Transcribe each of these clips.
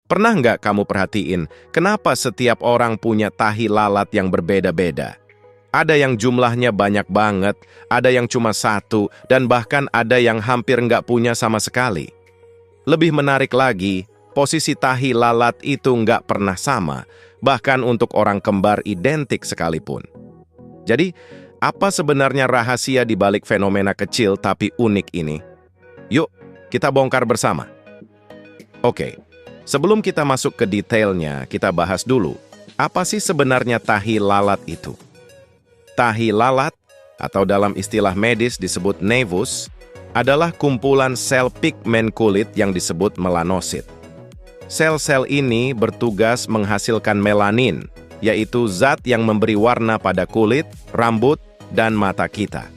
Pernah nggak kamu perhatiin kenapa setiap orang punya tahi lalat yang berbeda-beda? Ada yang jumlahnya banyak banget, ada yang cuma satu, dan bahkan ada yang hampir nggak punya sama sekali. Lebih menarik lagi, posisi tahi lalat itu nggak pernah sama, bahkan untuk orang kembar identik sekalipun. Jadi, apa sebenarnya rahasia di balik fenomena kecil tapi unik ini? Yuk, kita bongkar bersama. Oke, sebelum kita masuk ke detailnya, kita bahas dulu, apa sih sebenarnya tahi lalat itu? Tahi lalat, atau dalam istilah medis disebut nevus, adalah kumpulan sel pigmen kulit yang disebut melanosit. Sel-sel ini bertugas menghasilkan melanin, yaitu zat yang memberi warna pada kulit, rambut, dan mata kita.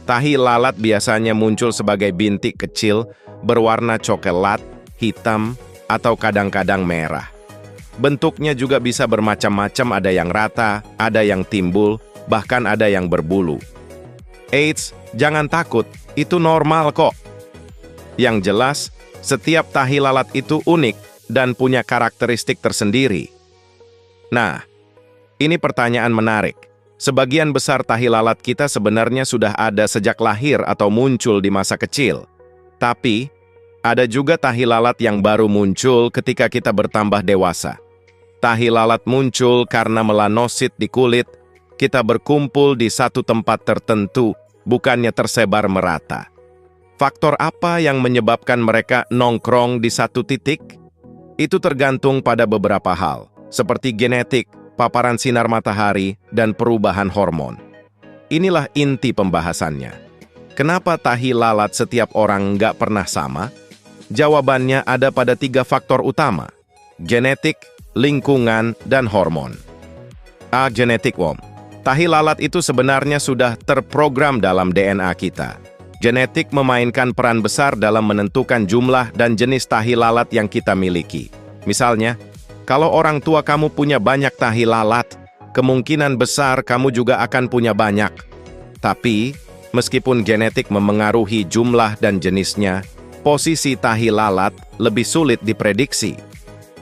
Tahi lalat biasanya muncul sebagai bintik kecil, berwarna coklat, hitam, atau kadang-kadang merah. Bentuknya juga bisa bermacam-macam, ada yang rata, ada yang timbul, bahkan ada yang berbulu. Eits, jangan takut, itu normal kok. Yang jelas, setiap tahi lalat itu unik dan punya karakteristik tersendiri. Nah, ini pertanyaan menarik. Sebagian besar tahi lalat kita sebenarnya sudah ada sejak lahir atau muncul di masa kecil. Tapi, ada juga tahi lalat yang baru muncul ketika kita bertambah dewasa. Tahi lalat muncul karena melanosit di kulit, kita berkumpul di satu tempat tertentu, bukannya tersebar merata. Faktor apa yang menyebabkan mereka nongkrong di satu titik? Itu tergantung pada beberapa hal, seperti genetik, paparan sinar matahari, dan perubahan hormon. Inilah inti pembahasannya. Kenapa tahi lalat setiap orang nggak pernah sama? Jawabannya ada pada 3 faktor utama: genetik, lingkungan, dan hormon. Genetik, Wom. Tahi lalat itu sebenarnya sudah terprogram dalam DNA kita. Genetik memainkan peran besar dalam menentukan jumlah dan jenis tahi lalat yang kita miliki. Misalnya, kalau orang tua kamu punya banyak tahi lalat, kemungkinan besar kamu juga akan punya banyak. Tapi, meskipun genetik memengaruhi jumlah dan jenisnya, posisi tahi lalat lebih sulit diprediksi.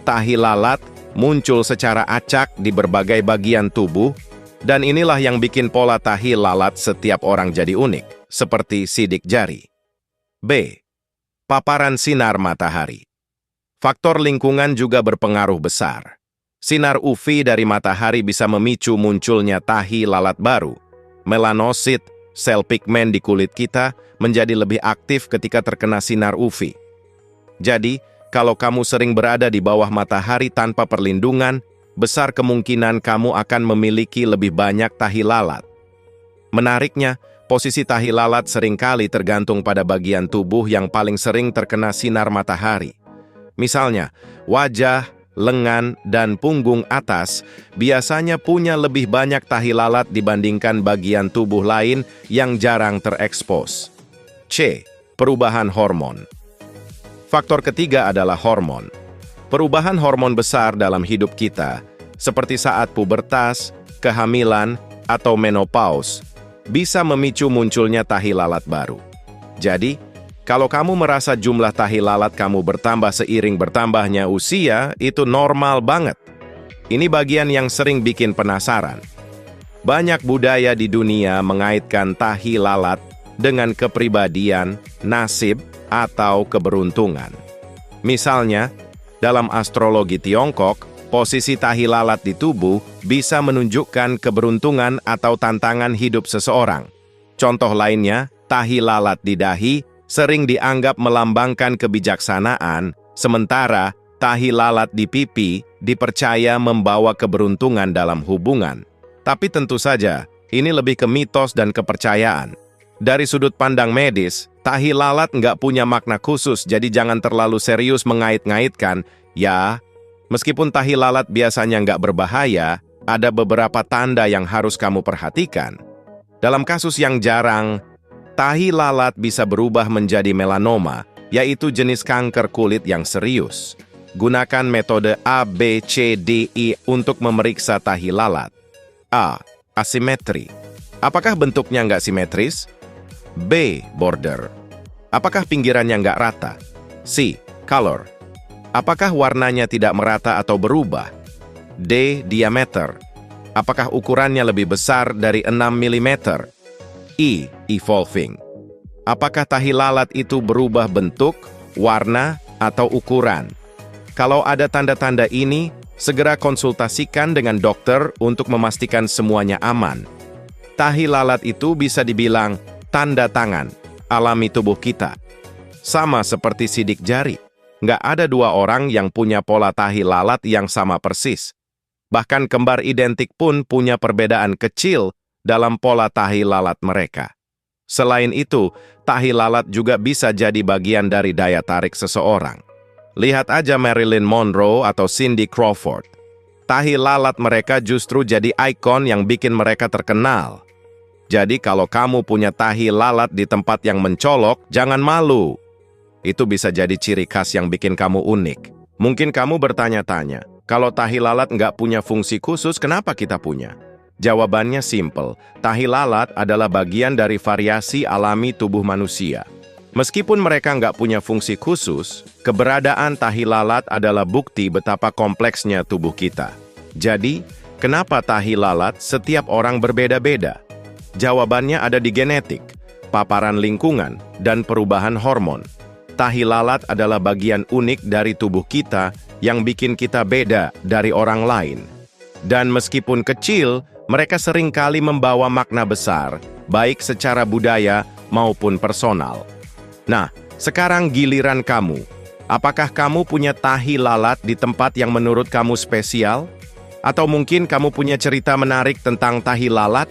Tahi lalat muncul secara acak di berbagai bagian tubuh, dan inilah yang bikin pola tahi lalat setiap orang jadi unik, seperti sidik jari. B. Paparan sinar matahari. Faktor lingkungan juga berpengaruh besar. Sinar UV dari matahari bisa memicu munculnya tahi lalat baru. Melanosit, sel pigmen di kulit kita, menjadi lebih aktif ketika terkena sinar UV. Jadi, kalau kamu sering berada di bawah matahari tanpa perlindungan, besar kemungkinan kamu akan memiliki lebih banyak tahi lalat. Menariknya, posisi tahi lalat seringkali tergantung pada bagian tubuh yang paling sering terkena sinar matahari. Misalnya, wajah, lengan, dan punggung atas biasanya punya lebih banyak tahi lalat dibandingkan bagian tubuh lain yang jarang terekspos. C. Perubahan hormon. Faktor ketiga adalah hormon. Perubahan hormon besar dalam hidup kita, seperti saat pubertas, kehamilan, atau menopause, bisa memicu munculnya tahi lalat baru. Jadi, kalau kamu merasa jumlah tahi lalat kamu bertambah seiring bertambahnya usia, itu normal banget. Ini bagian yang sering bikin penasaran. Banyak budaya di dunia mengaitkan tahi lalat dengan kepribadian, nasib, atau keberuntungan. Misalnya, dalam astrologi Tiongkok, posisi tahi lalat di tubuh bisa menunjukkan keberuntungan atau tantangan hidup seseorang. Contoh lainnya, tahi lalat di dahi sering dianggap melambangkan kebijaksanaan, sementara tahi lalat di pipi dipercaya membawa keberuntungan dalam hubungan. Tapi tentu saja, ini lebih ke mitos dan kepercayaan. Dari sudut pandang medis, tahi lalat nggak punya makna khusus, jadi jangan terlalu serius mengait-ngaitkan. Ya, meskipun tahi lalat biasanya nggak berbahaya, ada beberapa tanda yang harus kamu perhatikan. Dalam kasus yang jarang, tahi lalat bisa berubah menjadi melanoma, yaitu jenis kanker kulit yang serius. Gunakan metode A, B, C, D, I untuk memeriksa tahi lalat. A. Asimetri. Apakah bentuknya nggak simetris? B. Border. Apakah pinggirannya nggak rata? C. Color. Apakah warnanya tidak merata atau berubah? D. Diameter. Apakah ukurannya lebih besar dari 6 mm? E. Evolving. Apakah tahi lalat itu berubah bentuk, warna, atau ukuran? Kalau ada tanda-tanda ini, segera konsultasikan dengan dokter untuk memastikan semuanya aman. Tahi lalat itu bisa dibilang tanda tangan alami tubuh kita. Sama seperti sidik jari. Nggak ada dua orang yang punya pola tahi lalat yang sama persis. Bahkan kembar identik pun punya perbedaan kecil dalam pola tahi lalat mereka. Selain itu, tahi lalat juga bisa jadi bagian dari daya tarik seseorang. Lihat aja Marilyn Monroe atau Cindy Crawford. Tahi lalat mereka justru jadi ikon yang bikin mereka terkenal. Jadi kalau kamu punya tahi lalat di tempat yang mencolok, jangan malu. Itu bisa jadi ciri khas yang bikin kamu unik. Mungkin kamu bertanya-tanya, kalau tahi lalat nggak punya fungsi khusus, kenapa kita punya? Jawabannya simple, tahi lalat adalah bagian dari variasi alami tubuh manusia. Meskipun mereka nggak punya fungsi khusus, keberadaan tahi lalat adalah bukti betapa kompleksnya tubuh kita. Jadi, kenapa tahi lalat setiap orang berbeda-beda? Jawabannya ada di genetik, paparan lingkungan, dan perubahan hormon. Tahi lalat adalah bagian unik dari tubuh kita yang bikin kita beda dari orang lain. Dan meskipun kecil, mereka seringkali membawa makna besar, baik secara budaya maupun personal. Nah, sekarang giliran kamu. Apakah kamu punya tahi lalat di tempat yang menurut kamu spesial? Atau mungkin kamu punya cerita menarik tentang tahi lalat?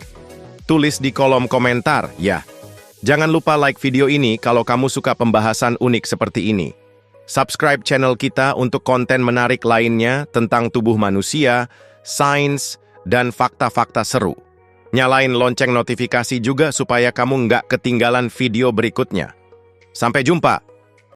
Tulis di kolom komentar, ya. Jangan lupa like video ini kalau kamu suka pembahasan unik seperti ini. Subscribe channel kita untuk konten menarik lainnya tentang tubuh manusia, sains, dan fakta-fakta seru. Nyalain lonceng notifikasi juga supaya kamu nggak ketinggalan video berikutnya. Sampai jumpa!